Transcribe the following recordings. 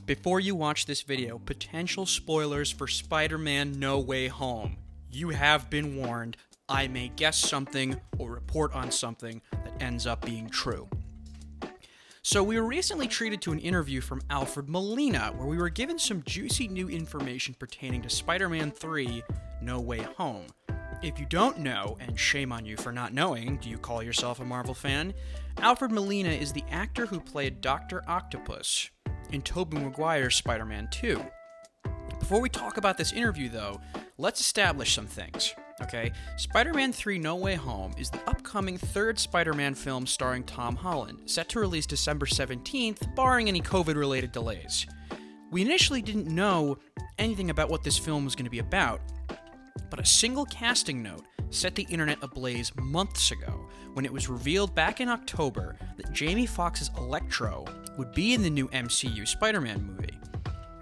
Before you watch this video, potential spoilers for Spider-Man No Way Home. You have been warned. I may guess something or report on something that ends up being true. So we were recently treated to an interview from Alfred Molina, where we were given some juicy new information pertaining to Spider-Man 3 No Way Home. If you don't know, and shame on you for not knowing, do you call yourself a Marvel fan? Alfred Molina is the actor who played Dr. Octopus in Tobey Maguire's Spider-Man 2. Before we talk about this interview, though, let's establish some things, okay? Spider-Man 3 No Way Home is the upcoming third Spider-Man film starring Tom Holland, set to release December 17th, barring any COVID-related delays. We initially didn't know anything about what this film was going to be about, but a single casting note set the internet ablaze months ago when it was revealed back in October that Jamie Foxx's Electro would be in the new MCU Spider-Man movie.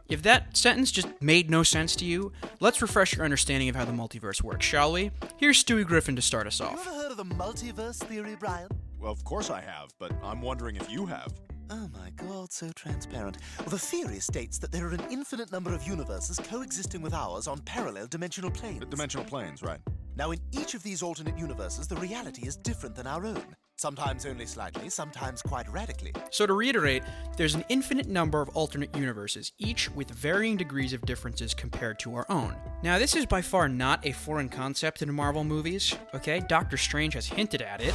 If that sentence just made no sense to you, let's refresh your understanding of how the multiverse works, shall we? Here's Stewie Griffin to start us off. You ever heard of the multiverse theory, Brian? Well, of course I have, but I'm wondering if you have. Oh my god, so transparent. Well, the theory states that there are an infinite number of universes coexisting with ours on parallel dimensional planes. The dimensional planes, right. Now, in each of these alternate universes, the reality is different than our own. Sometimes only slightly, sometimes quite radically. So to reiterate, there's an infinite number of alternate universes, each with varying degrees of differences compared to our own. Now, this is by far not a foreign concept in Marvel movies, okay? Doctor Strange has hinted at it.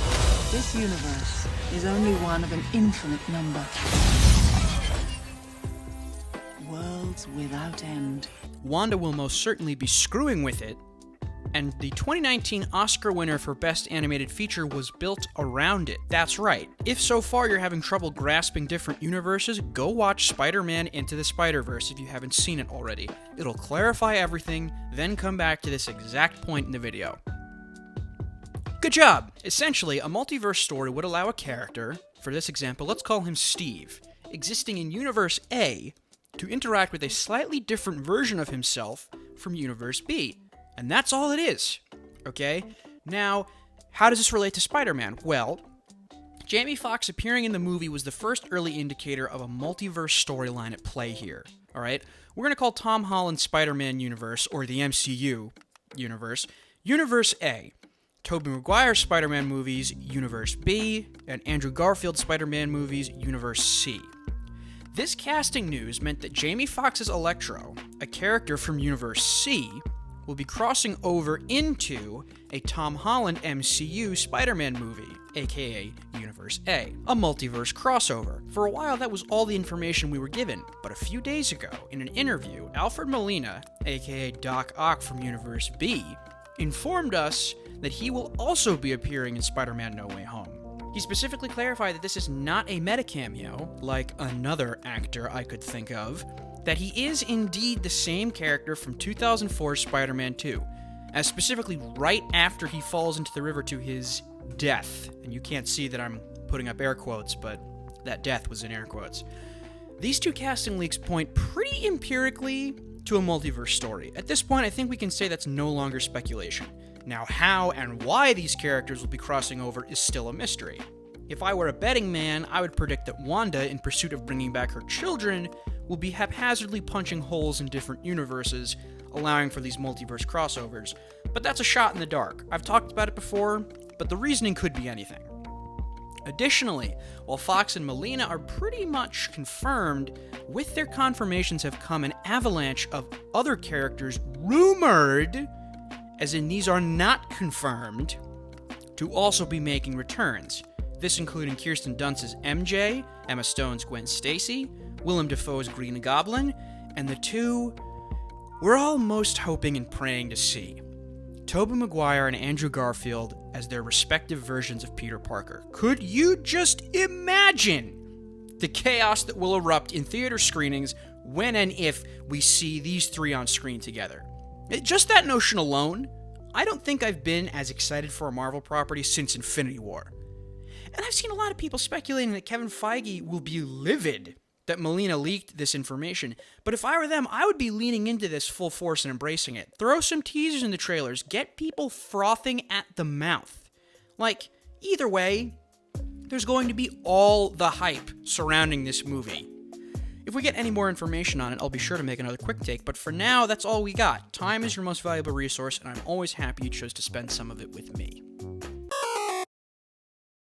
This universe is only one of an infinite number. Worlds without end. Wanda will most certainly be screwing with it, and the 2019 Oscar winner for Best Animated Feature was built around it. That's right. If so far you're having trouble grasping different universes, go watch Spider-Man Into the Spider-Verse if you haven't seen it already. It'll clarify everything, then come back to this exact point in the video. Good job! Essentially, a multiverse story would allow a character, for this example, let's call him Steve, existing in Universe A, to interact with a slightly different version of himself from Universe B. And that's all it is, okay? Now, how does this relate to Spider-Man? Well, Jamie Foxx appearing in the movie was the first early indicator of a multiverse storyline at play here, all right? We're going to call Tom Holland's Spider-Man universe, or the MCU universe, Universe A. Tobey Maguire's Spider-Man movies, Universe B, and Andrew Garfield's Spider-Man movies, Universe C. This casting news meant that Jamie Foxx's Electro, a character from Universe C, will be crossing over into a Tom Holland MCU Spider-Man movie, aka Universe A, a multiverse crossover. For a while, that was all the information we were given, but a few days ago, in an interview, Alfred Molina, aka Doc Ock from Universe B, informed us that he will also be appearing in Spider-Man No Way Home. He specifically clarified that this is not a meta cameo, like another actor I could think of, that he is indeed the same character from 2004's Spider-Man 2, as specifically right after he falls into the river to his death. And you can't see that I'm putting up air quotes, but that death was in air quotes. These two casting leaks point pretty empirically to a multiverse story. At this point, I think we can say that's no longer speculation. Now, how and why these characters will be crossing over is still a mystery. If I were a betting man, I would predict that Wanda, in pursuit of bringing back her children, will be haphazardly punching holes in different universes, allowing for these multiverse crossovers. But that's a shot in the dark. I've talked about it before, but the reasoning could be anything. Additionally, while Fox and Molina are pretty much confirmed, with their confirmations have come an avalanche of other characters rumored, as in these are not confirmed, to also be making returns. This including Kirsten Dunst's MJ, Emma Stone's Gwen Stacy, Willem Dafoe's Green Goblin, and the two we're all most hoping and praying to see: Tobey Maguire and Andrew Garfield as their respective versions of Peter Parker. Could you just imagine the chaos that will erupt in theater screenings when and if we see these three on screen together? Just that notion alone, I don't think I've been as excited for a Marvel property since Infinity War. And I've seen a lot of people speculating that Kevin Feige will be livid that Molina leaked this information, but if I were them, I would be leaning into this full force and embracing it. Throw some teasers in the trailers, get people frothing at the mouth. Like, either way, there's going to be all the hype surrounding this movie. If we get any more information on it, I'll be sure to make another quick take, but for now, that's all we got. Time is your most valuable resource, and I'm always happy you chose to spend some of it with me.